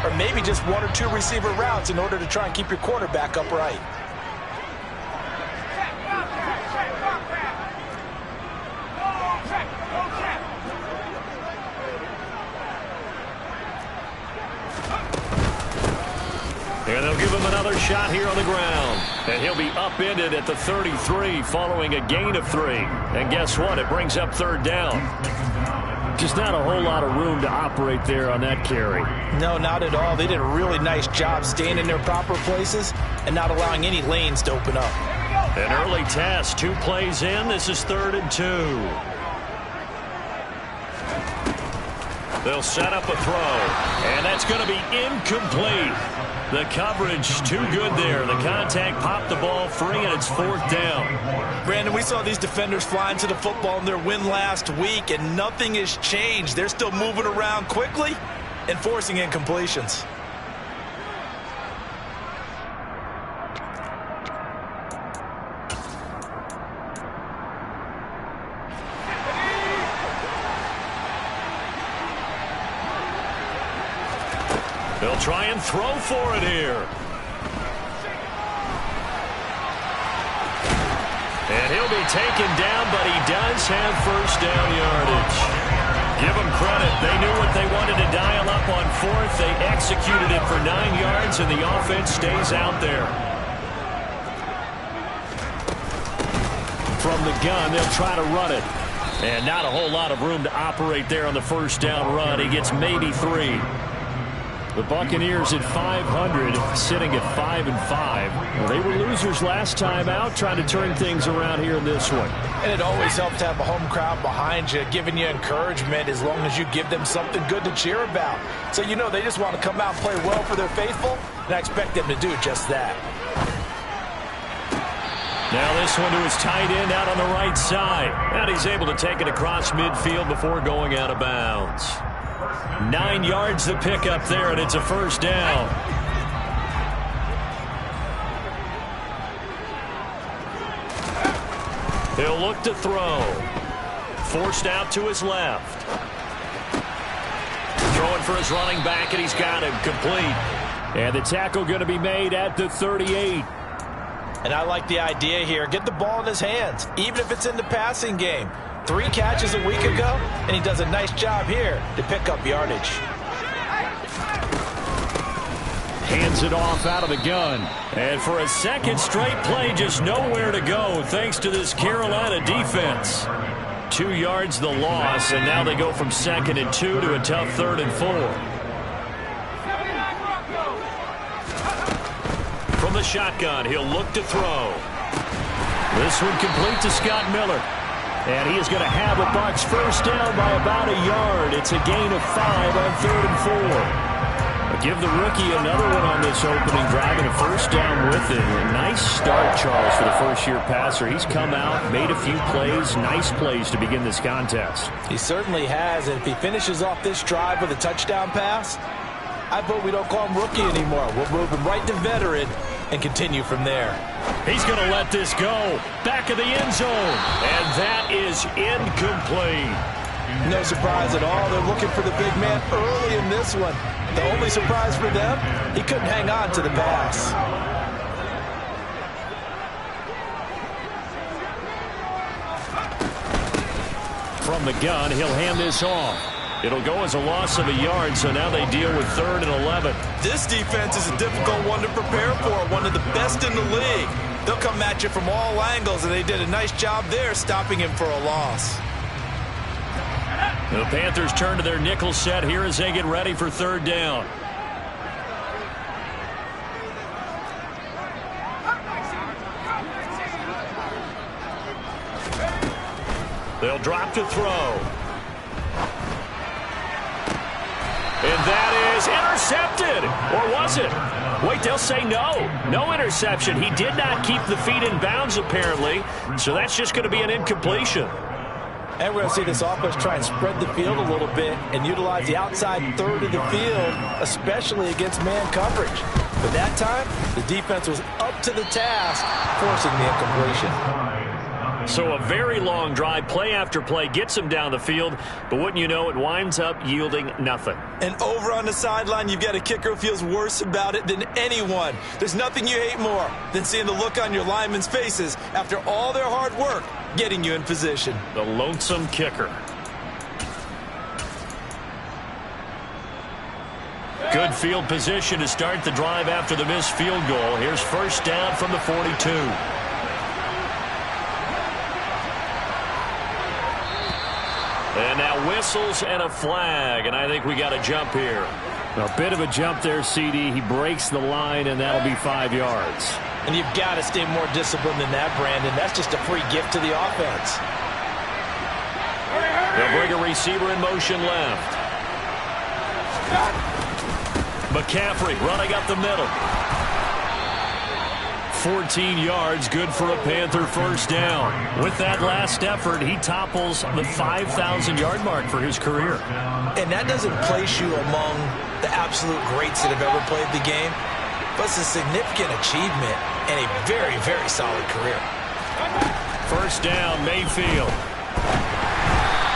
or maybe just one or two receiver routes in order to try and keep your quarterback upright. And they'll give him another shot here on the ground. And he'll be upended at the 33 following a gain of 3. And guess what? It brings up third down. Just not a whole lot of room to operate there on that carry. No, not at all. They did a really nice job staying in their proper places and not allowing any lanes to open up. An early test. 2 plays in. This is 3rd and 2. They'll set up a throw. And that's going to be incomplete. The coverage too good there. The contact popped the ball free, and it's 4th down. Brandon, we saw these defenders flying to the football in their win last week, and nothing has changed. They're still moving around quickly and forcing incompletions. They'll try and throw for it here. And he'll be taken down, but he does have first down yardage. Give them credit. They knew what they wanted to dial up on 4th. They executed it for 9 yards, and the offense stays out there. From the gun, they'll try to run it. And not a whole lot of room to operate there on the first down run. He gets maybe 3. The Buccaneers at 500, sitting at 5-5. Well, they were losers last time out, trying to turn things around here in this one. And it always helps to have a home crowd behind you, giving you encouragement as long as you give them something good to cheer about. So you know they just want to come out and play well for their faithful, and I expect them to do just that. Now this one to his tight end out on the right side. And he's able to take it across midfield before going out of bounds. 9 yards to pick up there, and it's a first down. He'll look to throw. Forced out to his left. Throwing for his running back, and he's got him complete. And the tackle going to be made at the 38. And I like the idea here. Get the ball in his hands, even if it's in the passing game. 3 catches a week ago, and he does a nice job here to pick up yardage. Hands it off out of the gun. And for a second straight play, just nowhere to go thanks to this Carolina defense. 2 yards the loss, and now they go from 2nd and 2 to a tough 3rd and 4. From the shotgun, he'll look to throw. This one complete to Scott Miller. And he is going to have a Bucs first down by about a yard. It's a gain of 5 on 3rd and 4. But give the rookie another one on this opening drive and a first down with it. A nice start, Charles, for the first-year passer. He's come out, made a few plays, nice plays to begin this contest. He certainly has, and if he finishes off this drive with a touchdown pass, I vote we don't call him rookie anymore. We'll move him right to veteran and continue from there. He's going to let this go. Back of the end zone. And that is incomplete. No surprise at all. They're looking for the big man early in this one. The only surprise for them, he couldn't hang on to the pass. From the gun, he'll hand this off. It'll go as a loss of a yard, so now they deal with 3rd and 11. This defense is a difficult one to prepare for, one of the best in the league. They'll come at you from all angles, and they did a nice job there stopping him for a loss. The Panthers turn to their nickel set here as they get ready for 3rd down. They'll drop to throw. And that is intercepted. Or was it? Wait, they'll say no. No interception. He did not keep the feet in bounds, apparently. So that's just going to be an incompletion. And we're going to see this offense try and spread the field a little bit and utilize the outside 3rd of the field, especially against man coverage. But that time, the defense was up to the task, forcing the incompletion. So a very long drive, play after play, gets him down the field, but wouldn't you know, it winds up yielding nothing. And over on the sideline, you've got a kicker who feels worse about it than anyone. There's nothing you hate more than seeing the look on your linemen's faces after all their hard work getting you in position. The lonesome kicker. Good field position to start the drive after the missed field goal. Here's first down from the 42. And now whistles and a flag, and I think we got a jump here. A bit of a jump there, CD. He breaks the line, and that'll be 5 yards. And you've got to stay more disciplined than that, Brandon. That's just a free gift to the offense. They'll bring a receiver in motion left. McCaffrey running up the middle. 14 yards, good for a Panther first down. With that last effort, he topples the 5,000-yard mark for his career. And that doesn't place you among the absolute greats that have ever played the game, but it's a significant achievement and a very, very solid career. First down, Mayfield.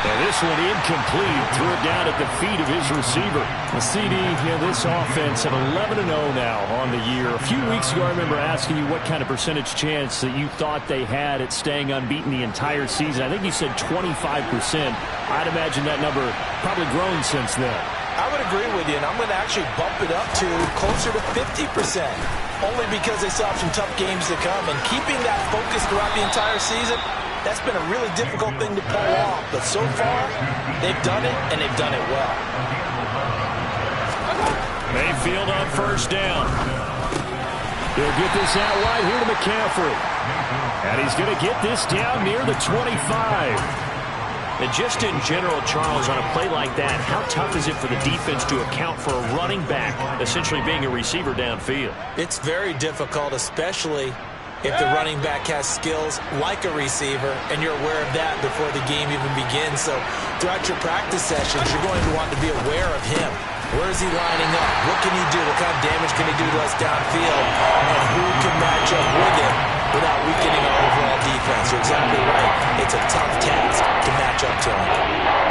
And this one incomplete. Threw it down at the feet of his receiver. The CD, this offense at 11-0 now on the year. A few weeks ago, I remember asking you what kind of percentage chance that you thought they had at staying unbeaten the entire season. I think you said 25%. I'd imagine that number probably grown since then. I would agree with you, and I'm going to actually bump it up to closer to 50%, only because they still have some tough games to come. And keeping that focus throughout the entire season, that's been a really difficult thing to pull off. But so far, they've done it, and they've done it well. Mayfield on first down. He'll get this out wide here to McCaffrey. And he's going to get this down near the 25. And just in general, Charles, on a play like that, how tough is it for the defense to account for a running back essentially being a receiver downfield? It's very difficult, especially if the running back has skills like a receiver, and you're aware of that before the game even begins. So throughout your practice sessions, you're going to want to be aware of him. Where is he lining up? What can he do? What kind of damage can he do to us downfield? And who can match up with him without weakening our overall defense? You're exactly right. It's a tough task to match up to him.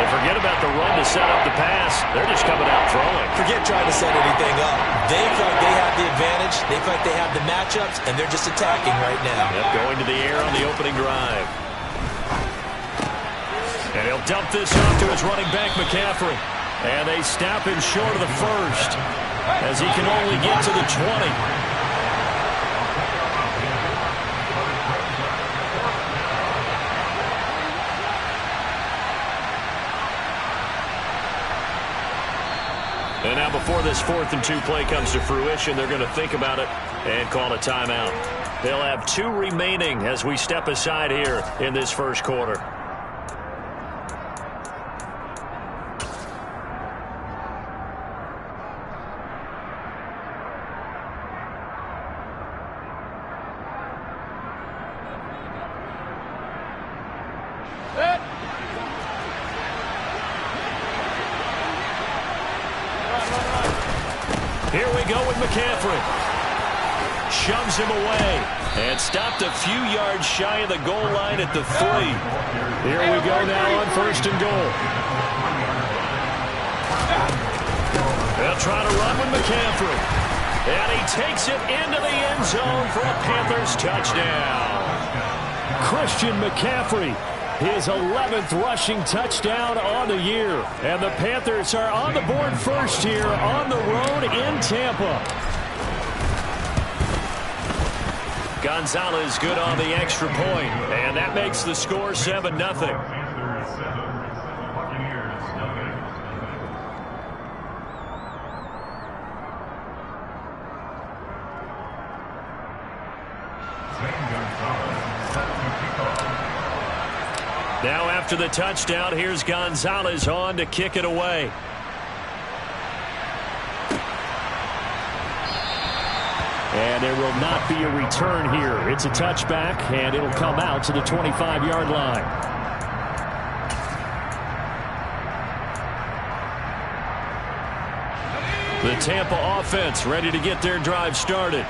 And forget about the run to set up the pass. They're just coming out throwing. Forget trying to set anything up. They feel like they have the advantage. They feel like they have the matchups, and they're just attacking right now. Yep, going to the air on the opening drive. And he'll dump this off to his running back, McCaffrey. And they stop him short of the first as he can only get to the 20. And now before this 4th and 2 play comes to fruition, they're going to think about it and call a timeout. They'll have 2 remaining as we step aside here in this first quarter. Here we go with McCaffrey. Shoves him away and stopped a few yards shy of the goal line at the 3. Here we go now on 1st and goal. They'll try to run with McCaffrey. And he takes it into the end zone for a Panthers touchdown. Christian McCaffrey, his 11th rushing touchdown on the year. And the Panthers are on the board first here on the road in Tampa. Gonzalez good on the extra point, and that makes the score 7-0. Now after the touchdown, here's Gonzalez on to kick it away. And there will not be a return here. It's a touchback, and it'll come out to the 25-yard line. The Tampa offense ready to get their drive started.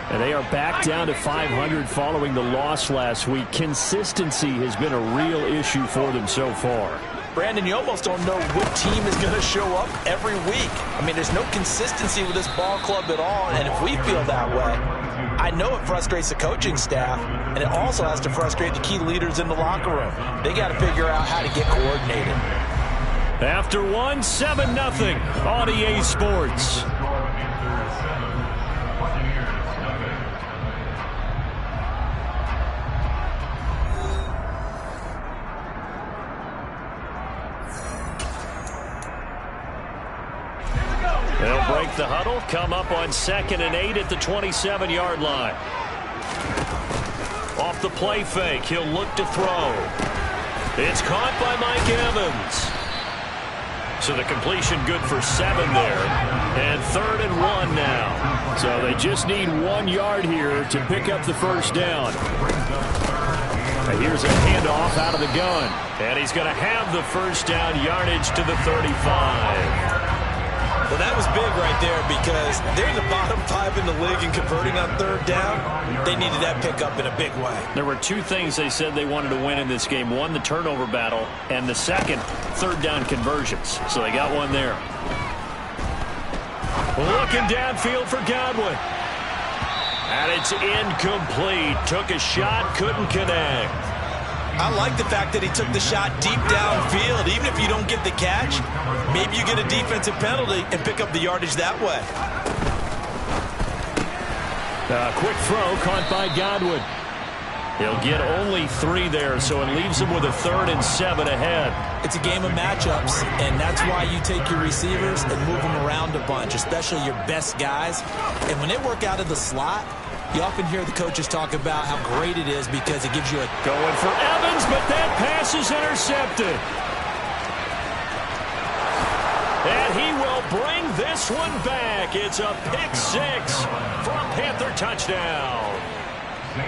And they are back down to 500 following the loss last week. Consistency has been a real issue for them so far. Brandon, you almost don't know what team is going to show up every week. I mean, there's no consistency with this ball club at all, and if we feel that way, I know it frustrates the coaching staff, and it also has to frustrate the key leaders in the locker room. They got to figure out how to get coordinated. After one, 7-0 on EA Sports. They'll break the huddle, come up on 2nd and 8 at the 27-yard line. Off the play fake, he'll look to throw. It's caught by Mike Evans. So the completion good for 7 there. And 3rd and 1 now. So they just need 1 yard here to pick up the first down. And here's a handoff out of the gun. And he's going to have the first down, yardage to the 35. Well, that was big right there because they're the bottom 5 in the league in converting on 3rd down. They needed that pickup in a big way. There were 2 things they said they wanted to win in this game. One, the turnover battle, and the second, 3rd down conversions. So they got one there. Looking downfield for Godwin. And it's incomplete. Took a shot, couldn't connect. I like the fact that he took the shot deep downfield. Even if you don't get the catch, maybe you get a defensive penalty and pick up the yardage that way. Quick throw caught by Godwin. He'll get only 3 there, so it leaves him with a 3rd and 7 ahead. It's a game of matchups, and that's why you take your receivers and move them around a bunch, especially your best guys. And when they work out of the slot, you often hear the coaches talk about how great it is because it gives you a... Going for Evans, but that pass is intercepted. And he will bring this one back. It's a pick 6 for a Panther touchdown.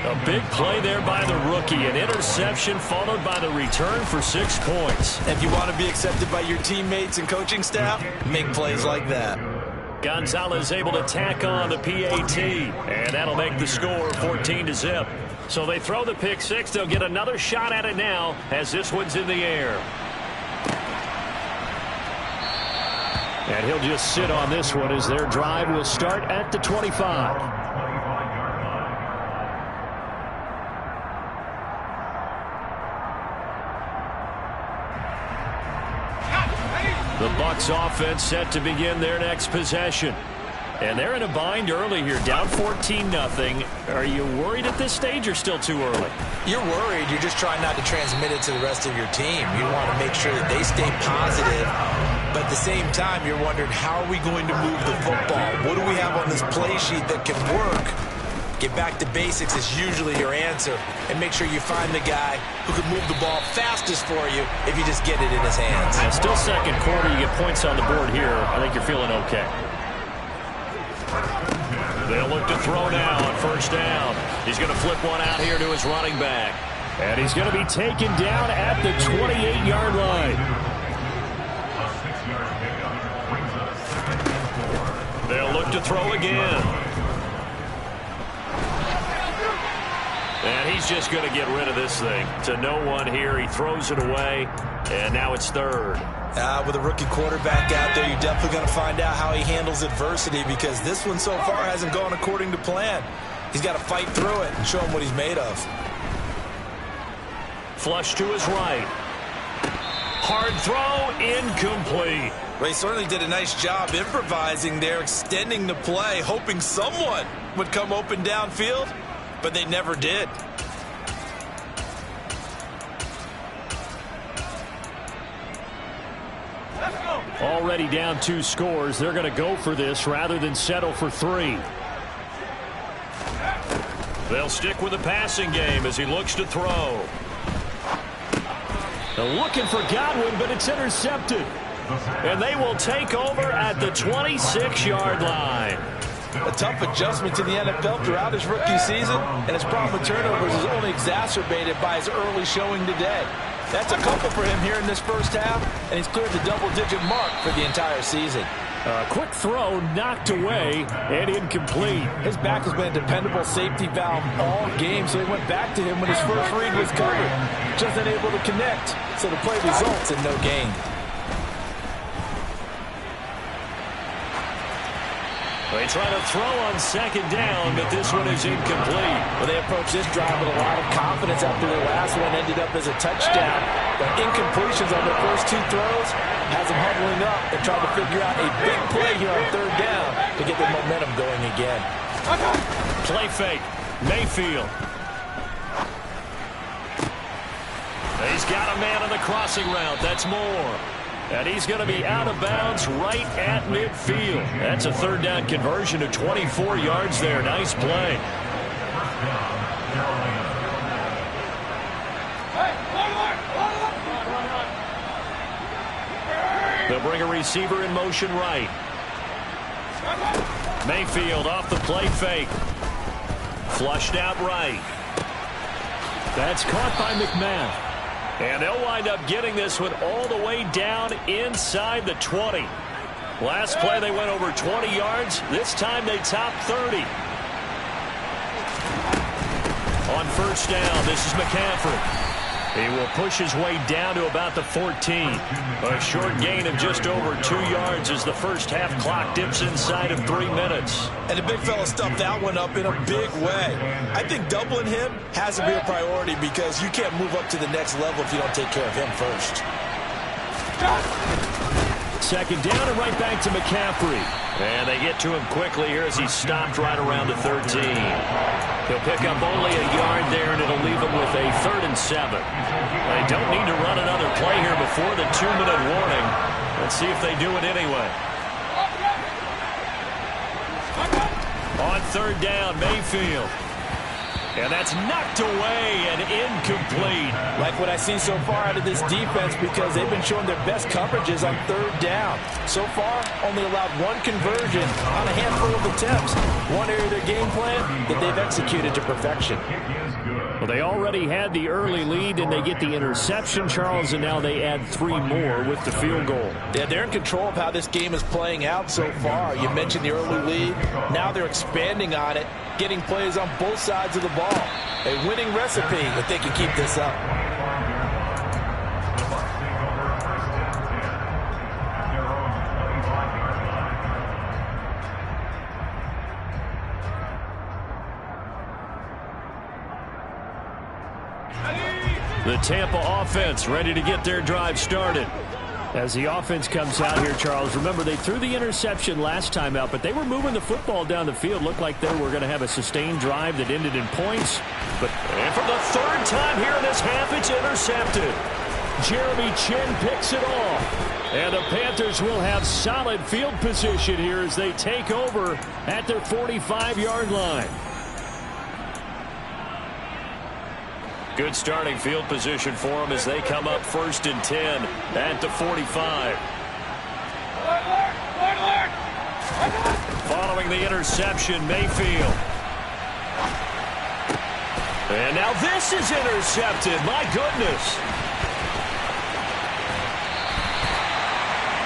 A big play there by the rookie. An interception followed by the return for 6 points. If you want to be accepted by your teammates and coaching staff, make plays like that. Gonzalez able to tack on the PAT, and that'll make the score 14-0. So they throw the pick 6. They'll get another shot at it now as this one's in the air. And he'll just sit on this one as their drive will start at the 25. The Bucs offense set to begin their next possession. And they're in a bind early here, down 14-0. Are you worried at this stage or still too early? You're worried. You're just trying not to transmit it to the rest of your team. You want to make sure that they stay positive. But at the same time, you're wondering, how are we going to move the football? What do we have on this play sheet that can work? Get back to basics is usually your answer. And make sure you find the guy who can move the ball fastest for you if you just get it in his hands. And still second quarter, you get points on the board here. I think you're feeling okay. They'll look to throw now on 1st down. He's going to flip one out here to his running back. And he's going to be taken down at the 28-yard line. They'll look to throw again. And he's just going to get rid of this thing. To no one here. He throws it away. And now it's 3rd. With a rookie quarterback out there, you're definitely going to find out how he handles adversity, because this one so far hasn't gone according to plan. He's got to fight through it and show him what he's made of. Flush to his right. Hard throw, incomplete. Well, he certainly did a nice job improvising there, extending the play, hoping someone would come open downfield, but they never did. Already down 2 scores. They're going to go for this rather than settle for 3. They'll stick with the passing game as he looks to throw. They're looking for Godwin, but it's intercepted. And they will take over at the 26-yard line. A tough adjustment to the NFL throughout his rookie season, and his problem with turnovers is only exacerbated by his early showing today. That's a couple for him here in this first half, and he's cleared the double-digit mark for the entire season. A quick throw knocked away and incomplete. His back has been a dependable safety valve all game, so he went back to him when his first read was covered. Just unable to connect, so the play results in no gain. They try to throw on second down, but this one is incomplete. Well, they approached this drive with a lot of confidence after their last one ended up as a touchdown. But incompletions on their first two throws has them huddling up and trying to figure out a big play here on third down to get their momentum going again. Play fake. Mayfield. He's got a man on the crossing route. That's Moore. And he's going to be out of bounds right at midfield. That's a third down conversion of 24 yards there. Nice play. They'll bring a receiver in motion right. Mayfield off the play fake. Flushed out right. That's caught by McMahon. And they'll wind up getting this one all the way down inside the 20. Last play they went over 20 yards. This time they top 30. On first down, this is McCaffrey. He will push his way down to about the 14. A short gain of just over 2 yards as the first half clock dips inside of 3 minutes. And the big fella stuffed that one up in a big way. I think doubling him has to be a priority because you can't move up to the next level if you don't take care of him first. Second down and right back to McCaffrey. And they get to him quickly here as he's stopped right around the 13. He'll pick up only a yard there, and it'll leave him with a 3rd and 7. They don't need to run another play here before the 2-minute warning. Let's see if they do it anyway. On third down, Mayfield. And that's knocked away and incomplete. Like what I've seen so far out of this defense because they've been showing their best coverages on third down. So far, only allowed one conversion on a handful of attempts. One area of their game plan that they've executed to perfection. Well, they already had the early lead, and they get the interception, Charles, and now they add 3 more with the field goal. Yeah, they're in control of how this game is playing out so far. You mentioned the early lead. Now they're expanding on it, getting plays on both sides of the ball. A winning recipe if they can keep this up. The Tampa offense ready to get their drive started. As the offense comes out here, Charles, remember they threw the interception last time out, but they were moving the football down the field. Looked like they were going to have a sustained drive that ended in points. And for the 3rd time here in this half, it's intercepted. Jeremy Chin picks it off. And the Panthers will have solid field position here as they take over at their 45-yard line. Good starting field position for them as they come up 1st and 10 at the 45. Following the interception, Mayfield. And now this is intercepted. My goodness.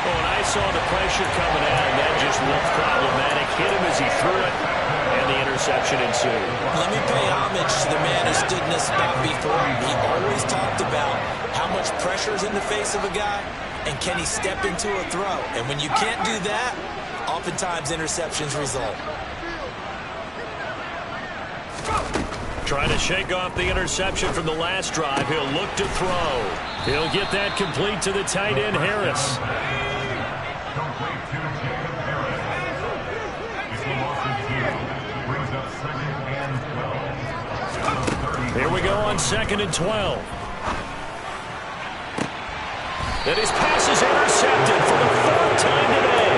Oh, and I saw the pressure coming out, and that just looked problematic. Hit him as he threw it, and the interception ensued. Let me pay homage to the man who stood in this spot before. He always talked about how much pressure is in the face of a guy, and can he step into a throw. And when you can't do that, oftentimes interceptions result. Trying to shake off the interception from the last drive. He'll look to throw. He'll get that complete to the tight end, Harris. Here we go on 2nd and 12. And his pass is intercepted for the 4th time today.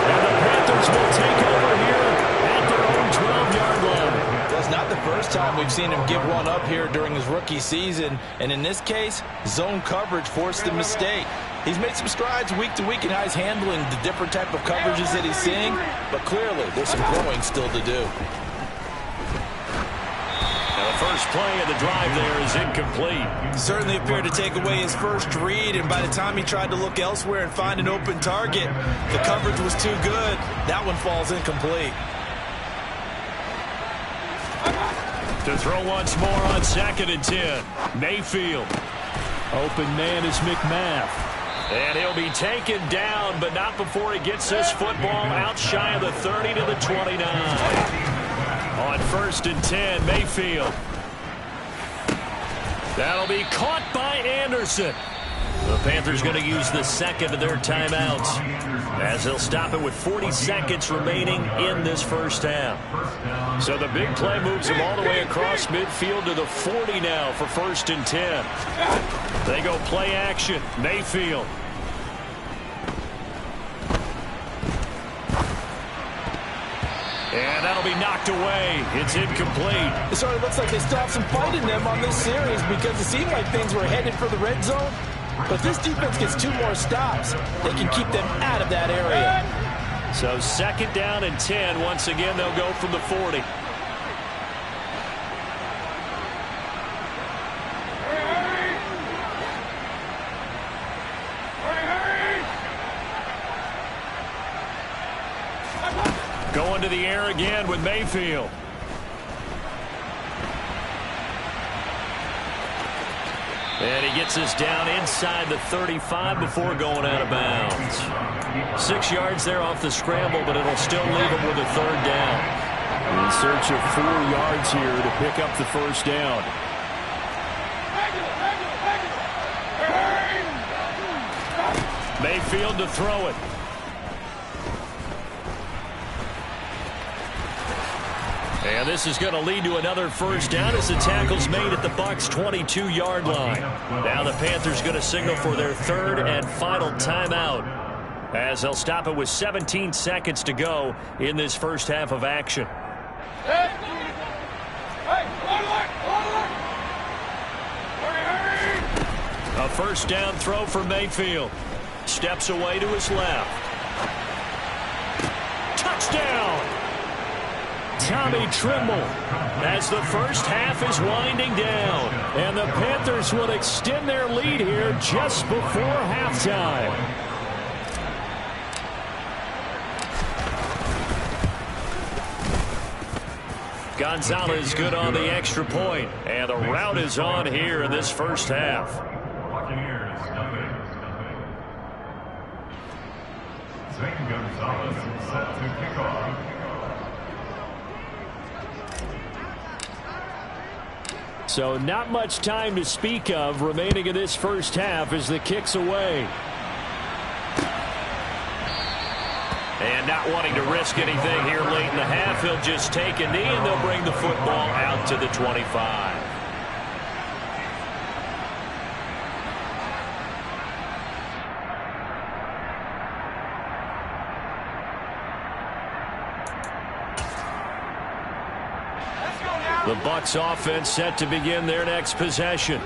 And the Panthers will take over here at their own 12-yard line. Well, it's not the first time we've seen him give one up here during his rookie season. And in this case, zone coverage forced the mistake. He's made some strides week to week in how he's handling the different type of coverages that he's seeing. But clearly, there's some growing still to do. The first play of the drive there is incomplete. Certainly appeared to take away his first read, and by the time he tried to look elsewhere and find an open target, the coverage was too good. That one falls incomplete. To throw once more on 2nd and 10. Mayfield. Open man is McMath. And he'll be taken down, but not before he gets this football out shy of the 30 to the 29. On 1st and 10, Mayfield. That'll be caught by Anderson. The Panthers going to use the second of their timeouts, as they'll stop it with 40 seconds remaining in this first half. So the big play moves them all the way across midfield to the 40 now for 1st and 10. They go play action. Mayfield. And that'll be knocked away. It's incomplete. It sort of looks like they still have some fight in them on this series, because it seemed like things were headed for the red zone. But this defense gets 2 more stops. They can keep them out of that area. So 2nd down and 10. Once again, they'll go from the 40. Going to the air again with Mayfield. And he gets us down inside the 35 before going out of bounds. 6 yards there off the scramble, but it'll still leave him with a 3rd down. In search of 4 yards here to pick up the first down. Mayfield to throw it. And this is going to lead to another first down as the tackle's made at the Bucs' 22-yard line. Now the Panthers going to signal for their 3rd and final timeout, as they'll stop it with 17 seconds to go in this first half of action. A first down throw for Mayfield. Steps away to his left. Touchdown! Tommy Trimble, as the first half is winding down. And the Panthers will extend their lead here just before halftime. Gonzalez good on the extra point. And the rout is on here in this first half. Zane Gonzalez set to kick off. So not much time to speak of remaining in this first half as the kick's away. And not wanting to risk anything here late in the half, he'll just take a knee and they'll bring the football out to the 25. The Bucs offense set to begin their next possession.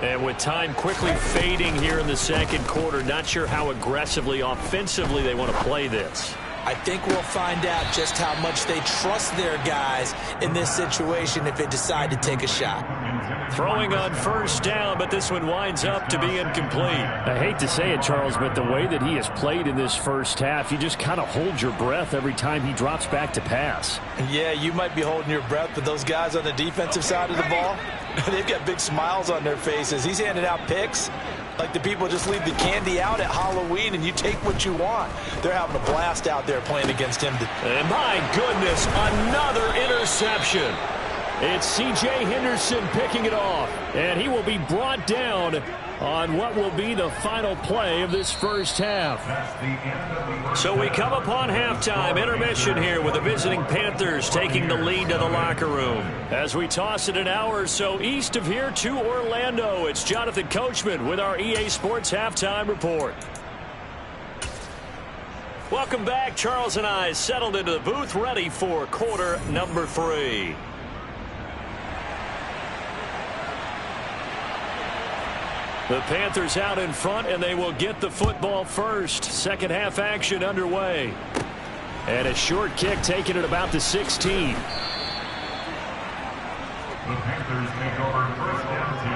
And with time quickly fading here in the second quarter, not sure how aggressively, offensively they want to play this. I think we'll find out just how much they trust their guys in this situation if they decide to take a shot. Throwing on first down, but this one winds up to be incomplete. I hate to say it, Charles, but the way that he has played in this first half, you just kind of hold your breath every time he drops back to pass. Yeah, you might be holding your breath, but those guys on the defensive side of the ball, they've got big smiles on their faces. He's handing out picks like the people just leave the candy out at Halloween and you take what you want. They're having a blast out there playing against him. And my goodness, another interception. It's C.J. Henderson picking it off, and he will be brought down on what will be the final play of this first half. So we come upon halftime, intermission here with the visiting Panthers taking the lead to the locker room. As we toss it an hour or so east of here to Orlando, it's Jonathan Coachman with our EA Sports Halftime Report. Welcome back. Charles and I settled into the booth ready for quarter number 3. The Panthers out in front, and they will get the football first. Second half action underway. And a short kick taken at about the 16. The Panthers take over first down 10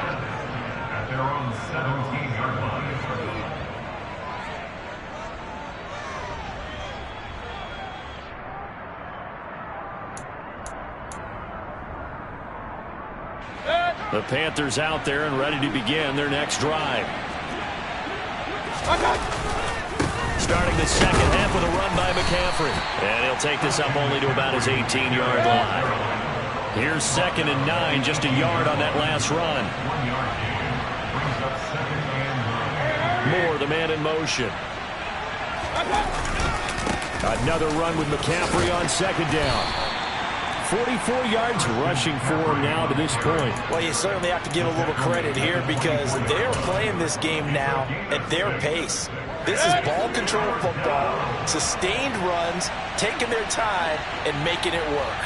at their own 17-yard line. The Panthers out there and ready to begin their next drive. Starting the second half with a run by McCaffrey. And he'll take this up only to about his 18-yard line. Here's 2nd and 9, just a yard on that last run. Moore, the man in motion. Another run with McCaffrey on 2nd down. 44 yards rushing for him now to this point. Well, you certainly have to give a little credit here because they're playing this game now at their pace. This is ball control football, sustained runs, taking their time and making it work.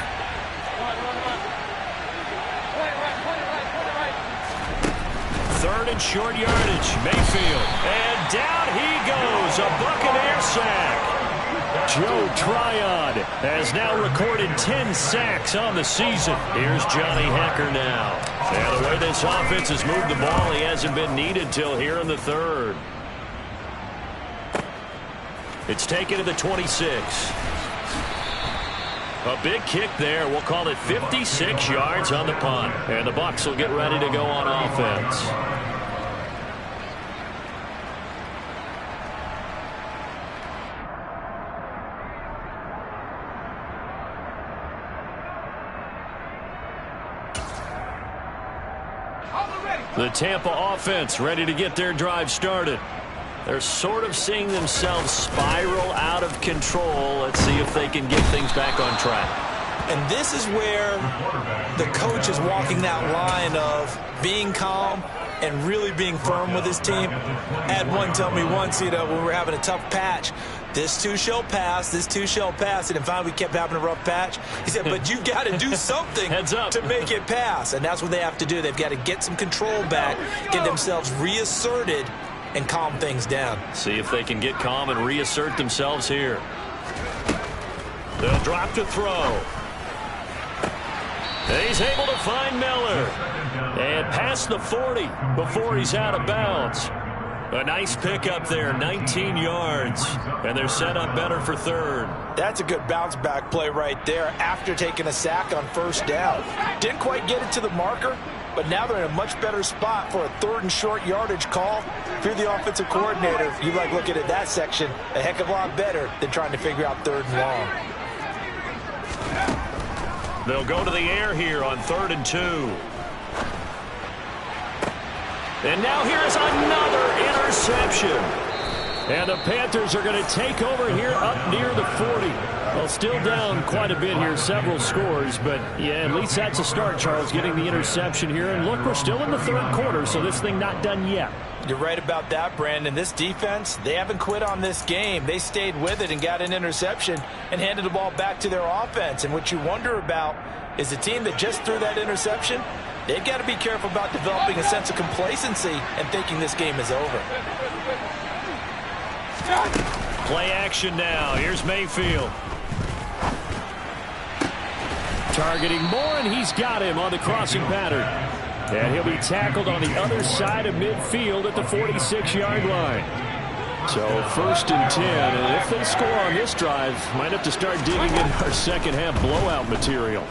Third and short yardage, Mayfield. And down he goes, a Buccaneer sack. Joe Tryon has now recorded 10 sacks on the season. Here's Johnny Hekker now. And the way this offense has moved the ball, he hasn't been needed till here in the third. It's taken to the 26. A big kick there. We'll call it 56 yards on the punt. And the Bucs will get ready to go on offense. The Tampa offense ready to get their drive started. They're sort of seeing themselves spiral out of control. Let's see if they can get things back on track. And this is where the coach is walking that line of being calm and really being firm with his team. I had one tell me once, when we were having a tough patch, this too shall pass, this too shall pass. And finally we kept having a rough patch. He said, but you've got to do something to make it pass. And that's what they have to do. They've got to get some control back, get themselves reasserted, and calm things down. See if they can get calm and reassert themselves here. They'll drop to throw. He's able to find Miller. And past the 40 before he's out of bounds. A nice pickup there, 19 yards. And they're set up better for third. That's a good bounce back play right there after taking a sack on first down. Didn't quite get it to the marker, but now they're in a much better spot for a 3rd and short yardage call. If you're the offensive coordinator, you like looking at that section a heck of a lot better than trying to figure out 3rd and long. They'll go to the air here on 3rd and 2. And now here's another interception. And the Panthers are going to take over here up near the 40. Well, still down quite a bit here, several scores. But, yeah, at least that's a start, Charles, getting the interception here. And, look, we're still in the 3rd quarter, so this thing not done yet. You're right about that, Brandon. This defense, they haven't quit on this game. They stayed with it and got an interception and handed the ball back to their offense. And what you wonder about is the team that just threw that interception, they've got to be careful about developing a sense of complacency and thinking this game is over. Play action now. Here's Mayfield. Targeting Moore, and he's got him on the crossing pattern. And he'll be tackled on the other side of midfield at the 46-yard line. So 1st and 10, and if they score on this drive, might have to start digging in our second half blowout material.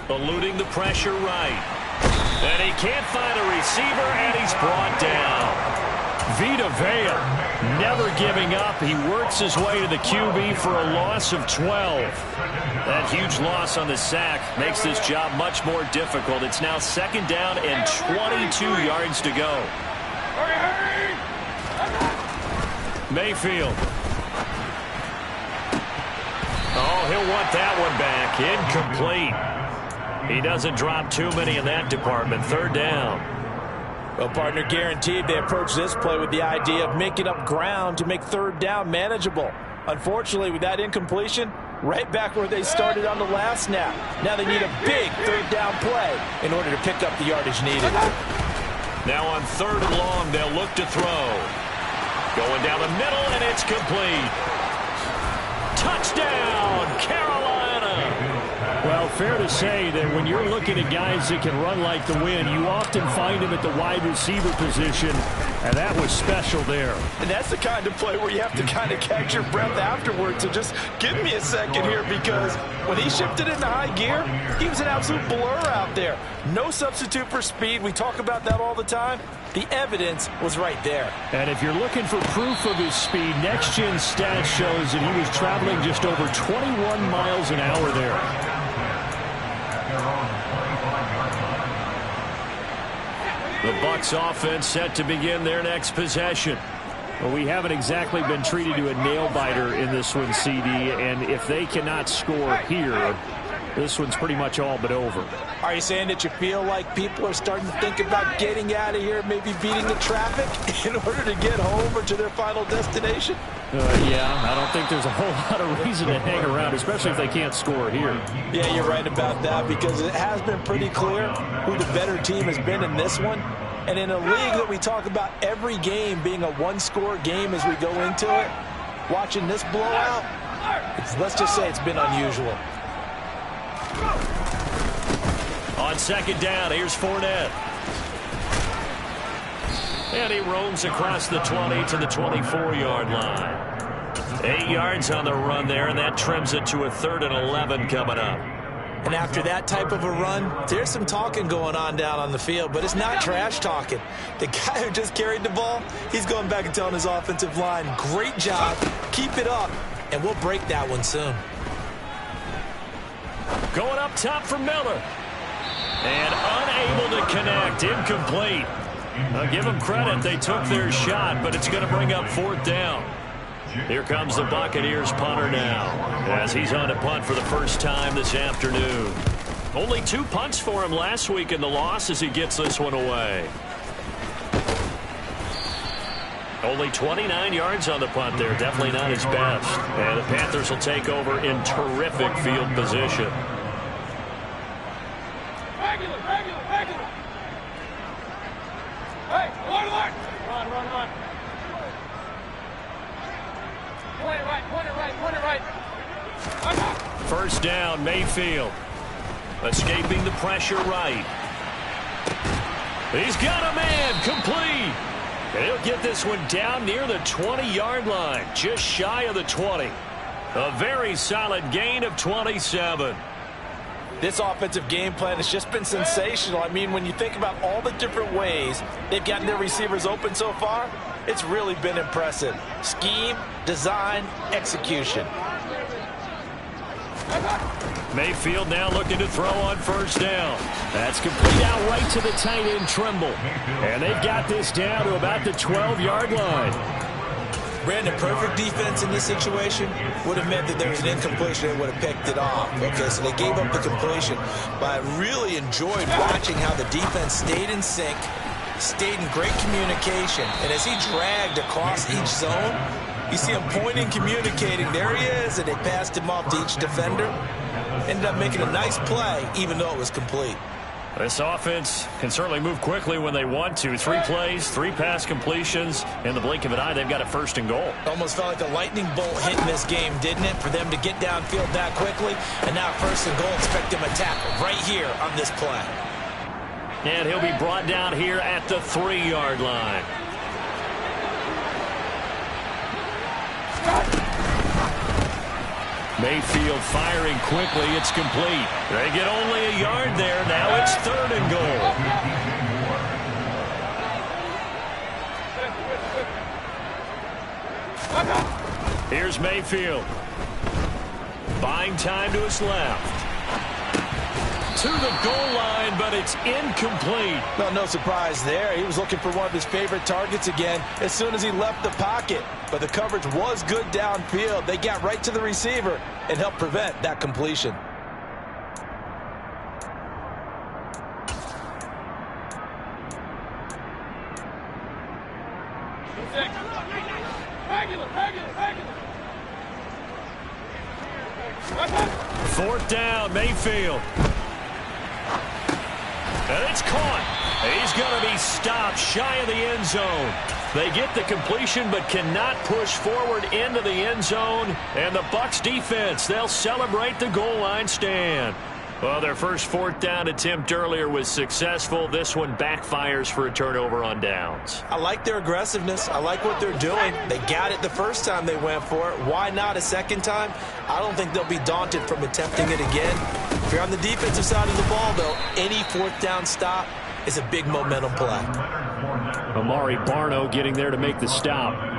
Eluding the pressure right. And he can't find a receiver, and he's brought down. Vita Vea never giving up. He works his way to the QB for a loss of 12. That huge loss on the sack makes this job much more difficult. It's now 2nd down and 22 yards to go. Mayfield. Oh, he'll want that one back. Incomplete. He doesn't drop too many in that department. 3rd down. Well, partner, guaranteed they approach this play with the idea of making up ground to make 3rd down manageable. Unfortunately, with that incompletion, right back where they started on the last snap. Now they need a big 3rd down play in order to pick up the yardage needed. Now on 3rd and long, they'll look to throw. Going down the middle, and it's complete. Touchdown, Carolina. Well, fair to say that when you're looking at guys that can run like the wind, you often find them at the wide receiver position, and that was special there. And that's the kind of play where you have to kind of catch your breath afterwards. So just give me a second here, because when he shifted into high gear, he was an absolute blur out there. No substitute for speed. We talk about that all the time. The evidence was right there. And if you're looking for proof of his speed, Next Gen stats shows that he was traveling just over 21 miles an hour there. The Bucs offense set to begin their next possession. Well, we haven't exactly been treated to a nail-biter in this one, CD, and if they cannot score here, this one's pretty much all but over. Are you saying that you feel like people are starting to think about getting out of here, maybe beating the traffic in order to get home or to their final destination? Yeah, I don't think there's a whole lot of reason to hang around, especially if they can't score here. Yeah, you're right about that, because it has been pretty clear who the better team has been in this one. And in a league that we talk about every game being a one-score game as we go into it, watching this blowout, let's just say it's been unusual. On second down, here's Fournette. And he roams across the 20 to the 24-yard line. 8 yards on the run there, and that trims it to a 3rd and 11 coming up. And after that type of a run, there's some talking going on down on the field, but it's not trash talking. The guy who just carried the ball, he's going back and telling his offensive line, great job, keep it up, and we'll break that one soon. Going up top for Miller. And unable to connect, incomplete. I'll give them credit, they took their shot, but it's going to bring up 4th down. Here comes the Buccaneers punter now, as he's on to punt for the first time this afternoon. Only 2 punts for him last week in the loss as he gets this one away. Only 29 yards on the punt there, definitely not his best. And the Panthers will take over in terrific field position. First down, Mayfield. Escaping the pressure right. He's got a man, complete. And he'll get this one down near the 20-yard line, just shy of the 20. A very solid gain of 27. This offensive game plan has just been sensational. I mean, when you think about all the different ways they've gotten their receivers open so far, it's really been impressive. Scheme, design, execution. Mayfield now looking to throw on first down. That's complete out right to the tight end, Trimble. And they've got this down to about the 12-yard line. Brandon, perfect defense in this situation would have meant that there was an incompletion. They would have picked it off. Okay, so they gave up the completion. But I really enjoyed watching how the defense stayed in sync, stayed in great communication. And as he dragged across each zone, you see him pointing, communicating. There he is, and they passed him off to each defender. Ended up making a nice play, even though it was complete. This offense can certainly move quickly when they want to. 3 plays, 3 pass completions. In the blink of an eye, they've got a 1st and goal. Almost felt like a lightning bolt hit in this game, didn't it? For them to get downfield that quickly. And now 1st and goal, expect them to tackle right here on this play. And he'll be brought down here at the 3-yard line. Mayfield firing quickly. It's complete. They get only a yard there. Now it's 3rd and goal. Here's Mayfield. Buying time to his left. To the goal line, but it's incomplete. Well, no surprise there. He was looking for one of his favorite targets again as soon as he left the pocket. But the coverage was good downfield. They got right to the receiver and helped prevent that completion. Fourth down, Mayfield. And it's caught. He's going to be stopped shy of the end zone. They get the completion but cannot push forward into the end zone. And the Bucs defense, they'll celebrate the goal line stand. Well, their first fourth down attempt earlier was successful. This one backfires for a turnover on downs. I like their aggressiveness. I like what they're doing. They got it the first time they went for it. Why not a second time? I don't think they'll be daunted from attempting it again. If you're on the defensive side of the ball, though, any fourth down stop is a big momentum play. Amari Barno getting there to make the stop.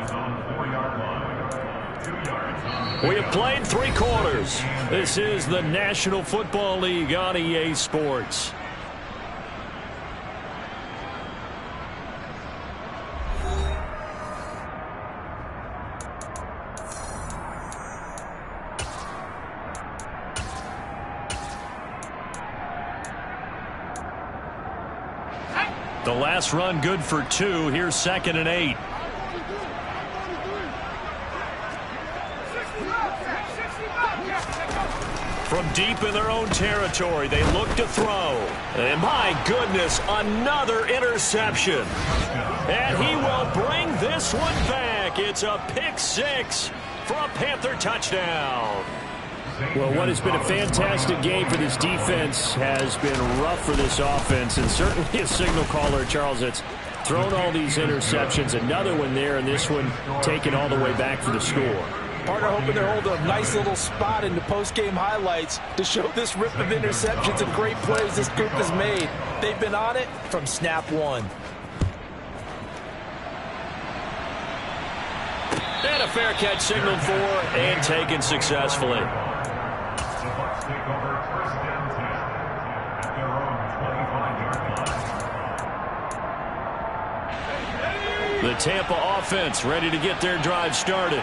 We have played 3 quarters. This is the National Football League on EA Sports. The last run good for 2. Here's 2nd and 8. From deep in their own territory, they look to throw. And my goodness, another interception. And he will bring this one back. It's a pick 6 for a Panther touchdown. Well, what has been a fantastic game for this defense has been rough for this offense, and certainly a signal caller, Charles, that's thrown all these interceptions. Another one there, and this one taken all the way back for the score. Partner hoping they're holding a nice little spot in the post-game highlights to show this rip of interceptions and great plays this group has made. They've been on it from snap 1. And a fair catch signaled for and taken successfully. The Bucs take over first down 10 at their own 25-yard line. The Tampa offense ready to get their drive started.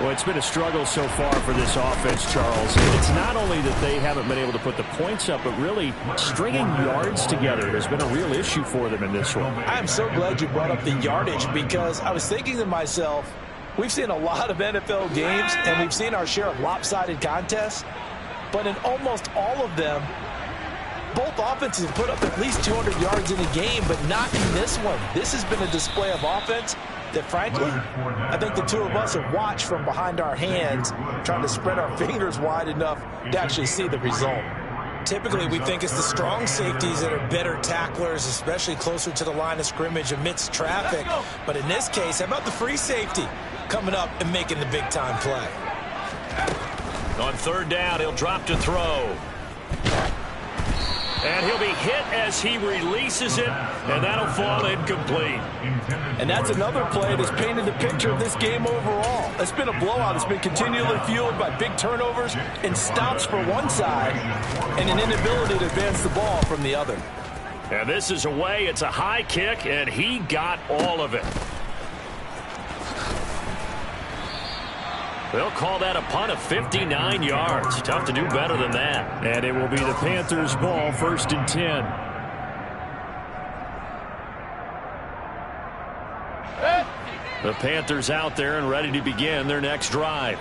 Well, it's been a struggle so far for this offense, Charles. And it's not only that they haven't been able to put the points up, but really stringing yards together has been a real issue for them in this one. I'm so glad you brought up the yardage because I was thinking to myself, we've seen a lot of NFL games and we've seen our share of lopsided contests, but in almost all of them, both offenses have put up at least 200 yards in a game, but not in this one. This has been a display of offense that, frankly, I think the two of us have watched from behind our hands, trying to spread our fingers wide enough to actually see the result. Typically, we think it's the strong safeties that are better tacklers, especially closer to the line of scrimmage amidst traffic. But in this case, how about the free safety coming up and making the big-time play? On 3rd down, he'll drop to throw. And he'll be hit as he releases it, and that'll fall incomplete. And that's another play that's painted the picture of this game overall. It's been a blowout. It's been continually fueled by big turnovers and stops for one side and an inability to advance the ball from the other. And this is away. It's a high kick, and he got all of it. They'll call that a punt of 59 yards. Tough to do better than that. And it will be the Panthers' ball, 1st and 10. The Panthers out there and ready to begin their next drive.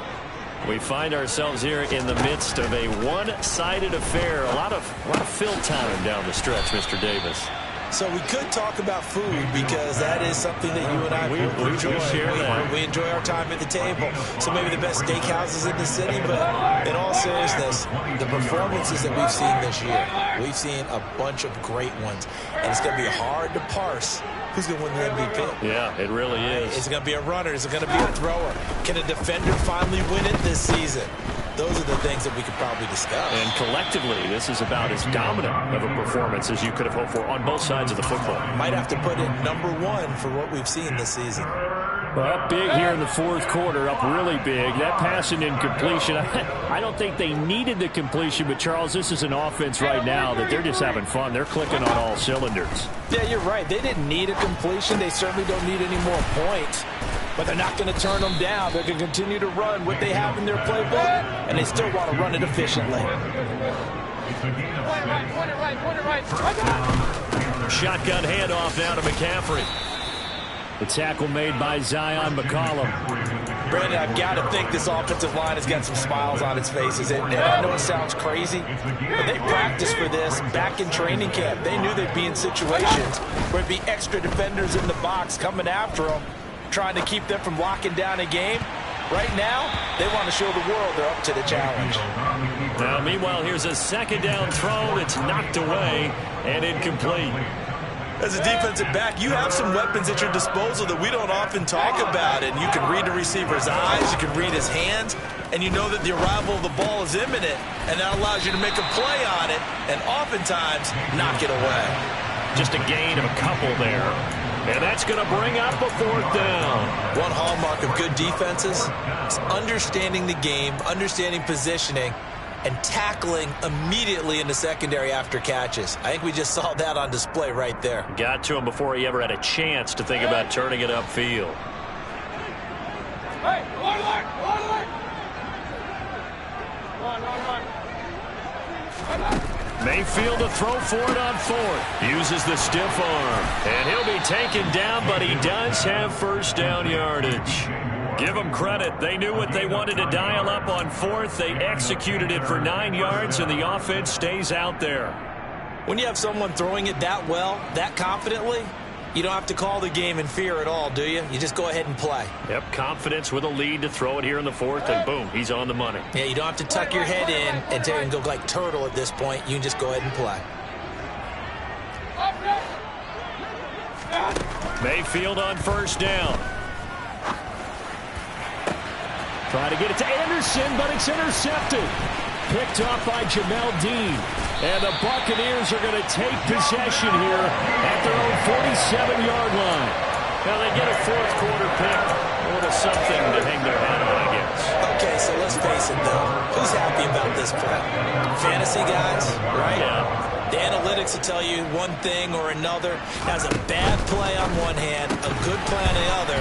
We find ourselves here in the midst of a one-sided affair. A lot of fill time down the stretch, Mr. Davis. So we could talk about food because that is something that you and I enjoy. We enjoy our time at the table. So maybe the best steakhouses in the city, but in all seriousness, the performances that we've seen this year, we've seen a bunch of great ones. And it's going to be hard to parse who's going to win the MVP. Yeah, it really is. Is it going to be a runner? Is it going to be a thrower? Can a defender finally win it this season? Those are the things that we could probably discuss. And collectively, this is about as dominant of a performance as you could have hoped for on both sides of the football. Might have to put it #1 for what we've seen this season. Well, up big here in the 4th quarter, up really big. That passing incompletion, I don't think they needed the completion, but, Charles, this is an offense right now that they're just having fun. They're clicking on all cylinders. Yeah, you're right. They didn't need a completion. They certainly don't need any more points. But they're not going to turn them down. They're going to continue to run what they have in their playbook, and they still want to run it efficiently. Shotgun handoff now to McCaffrey. The tackle made by Zion McCollum. Brandon, I've got to think this offensive line has got some smiles on its faces. And I know it sounds crazy, but they practiced for this back in training camp. They knew they'd be in situations where it'd be extra defenders in the box coming after them, trying to keep them from locking down a game. Right now, they want to show the world they're up to the challenge. Now, meanwhile, here's a second down throw that's knocked away and incomplete. As a defensive back, you have some weapons at your disposal that we don't often talk about. And you can read the receiver's eyes, you can read his hands, and you know that the arrival of the ball is imminent. And that allows you to make a play on it and oftentimes knock it away. Just a gain of a couple there. And that's going to bring up a fourth down. One hallmark of good defenses is understanding the game, understanding positioning, and tackling immediately in the secondary after catches. I think we just saw that on display right there. Got to him before he ever had a chance to think about turning it upfield. Mayfield to throw for it on fourth. Uses the stiff arm. And he'll be taken down, but he does have first down yardage. Give them credit. They knew what they wanted to dial up on fourth. They executed it for 9 yards, and the offense stays out there. When you have someone throwing it that well, that confidently, you don't have to call the game in fear at all, do you? You just go ahead and play. Yep, confidence with a lead to throw it here in the fourth, and boom, he's on the money. Yeah, you don't have to tuck your head in and go like turtle at this point. You can just go ahead and play. Mayfield on first down. Trying to get it to Anderson, but it's intercepted. Picked off by Jamel Dean. And the Buccaneers are going to take possession here at their own 47-yard line. Now they get a fourth quarter pick. A little something to hang their hat on, I guess. Okay, so let's face it, though. Who's happy about this play? Fantasy guys, right? Yeah. The analytics will tell you one thing or another. Has a bad play on one hand, a good play on the other.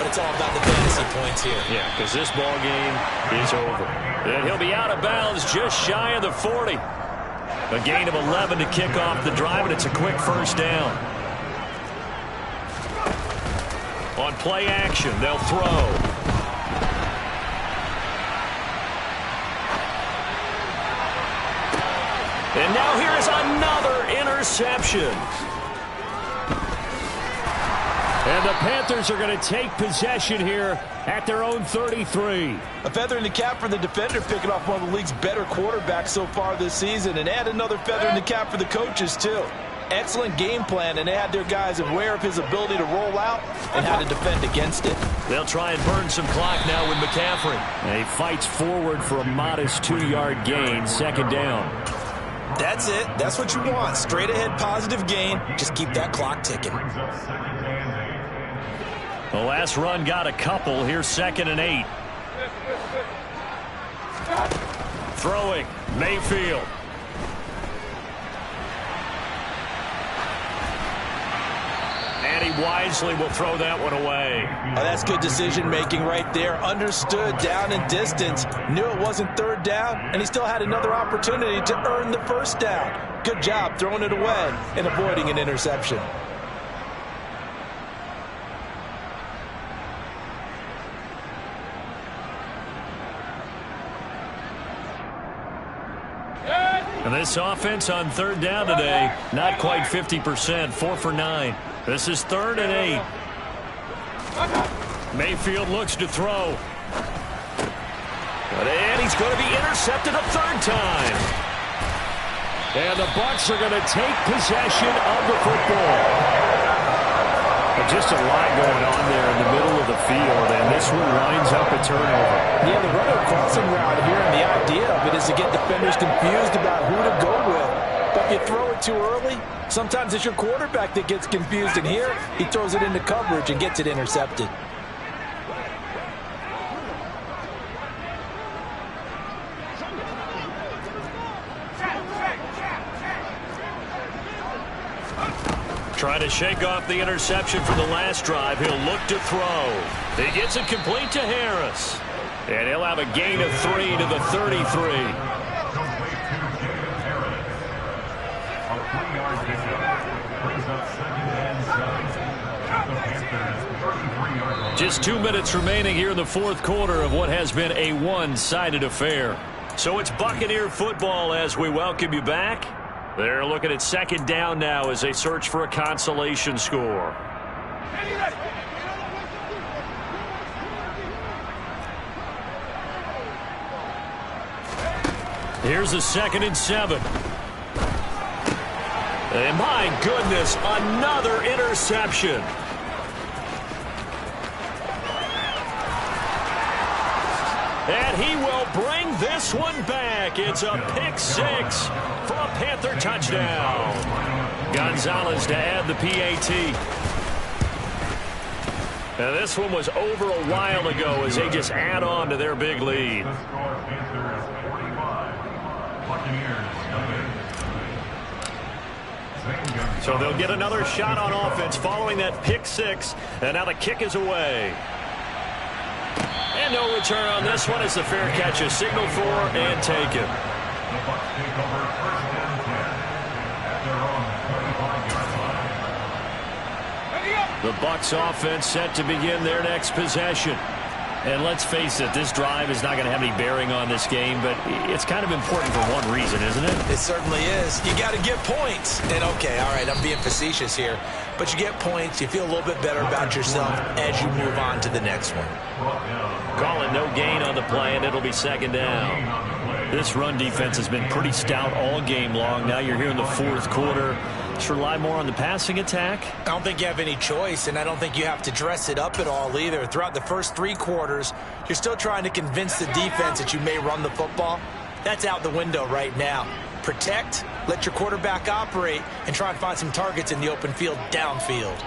But it's all about the fantasy points here. Yeah, because this ball game is over. And he'll be out of bounds just shy of the 40. A gain of 11 to kick off the drive, and it's a quick first down. On play action, they'll throw. And now here is another interception. And the Panthers are going to take possession here at their own 33. A feather in the cap for the defender, picking off one of the league's better quarterbacks so far this season. And add another feather in the cap for the coaches, too. Excellent game plan, and they had their guys aware of his ability to roll out and how to defend against it. They'll try and burn some clock now with McCaffrey. And he fights forward for a modest 2-yard gain, second down. That's it. That's what you want. Straight ahead positive gain. Just keep that clock ticking. The last run got a couple. Here's 2nd and 8. Throwing, Mayfield. And he wisely will throw that one away. Oh, that's good decision-making right there. Understood down and distance. Knew it wasn't third down, and he still had another opportunity to earn the first down. Good job throwing it away and avoiding an interception. And this offense on third down today, not quite 50%, 4 for 9. This is 3rd and 8. Mayfield looks to throw. And he's going to be intercepted a third time. And the Bucs are going to take possession of the football. Just a lot going on there in the middle of the field, and this one winds up a turnover. Yeah, the runner crossing route here, and the idea of it is to get defenders confused about who to go with. But if you throw it too early, sometimes it's your quarterback that gets confused, and here he throws it into coverage and gets it intercepted. Trying to shake off the interception from the last drive. He'll look to throw. He gets it complete to Harris. And he'll have a gain of 3 to the 33. Just 2 minutes remaining here in the fourth quarter of what has been a one-sided affair. So it's Buccaneer football as we welcome you back. They're looking at second down now as they search for a consolation score. Here's a 2nd and 7. And my goodness, another interception. And he will bring this one back. It's a pick 6 for a Panther touchdown. Gonzalez to add the PAT. Now this one was over a while ago as they just add on to their big lead. So they'll get another shot on offense following that pick 6. And now the kick is away. And no return on this one as the fair catch is signaled for and taken. The Bucs take over 1st and 10 at their own 35-yard line. The Bucs offense set to begin their next possession. And let's face it, this drive is not going to have any bearing on this game, but it's kind of important for one reason, isn't it? It certainly is. You got to get points. And, okay, all right, I'm being facetious here. But you get points, you feel a little bit better about yourself as you move on to the next one. Calling no gain on the play, and it'll be 2nd down. This run defense has been pretty stout all game long. Now you're here in the 4th quarter. Let's rely more on the passing attack. I don't think you have any choice, and I don't think you have to dress it up at all either. Throughout the first 3 quarters, you're still trying to convince the defense that you may run the football. That's out the window right now. Protect, let your quarterback operate, and try and find some targets in the open field downfield.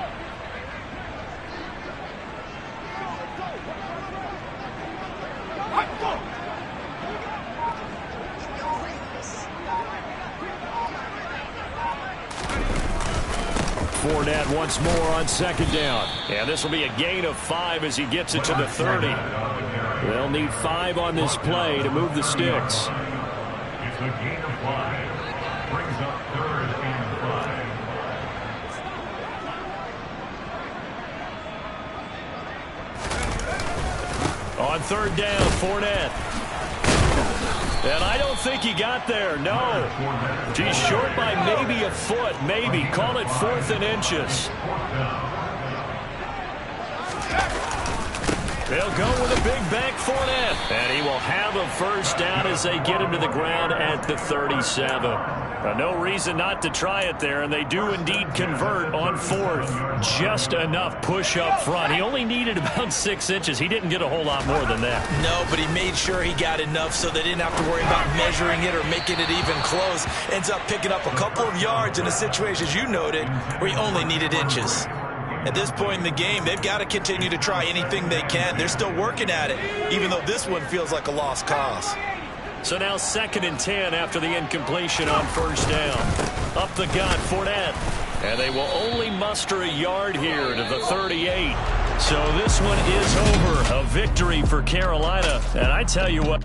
Fournette once more on 2nd down. And this will be a gain of 5 as he gets it to the 30. They'll need 5 on this play to move the sticks. It's a gain of 5. Brings up 3rd and 5. On 3rd down, Fournette. And I don't think he got there, no. He's short by maybe a foot, maybe. Call it 4th and inches. They'll go with a big bank Fournette. And he will have a 1st down as they get him to the ground at the 37. No reason not to try it there, and they do indeed convert on 4th. Just enough push up front. He only needed about 6 inches. He didn't get a whole lot more than that. No, but he made sure he got enough so they didn't have to worry about measuring it or making it even close. Ends up picking up a couple of yards in a situation, as you noted, where he only needed inches. At this point in the game, they've got to continue to try anything they can. They're still working at it, even though this one feels like a lost cause. So now 2nd and 10 after the incompletion on 1st down. Up the gut, Fournette. And they will only muster a yard here to the 38. So this one is over. A victory for Carolina. And I tell you what.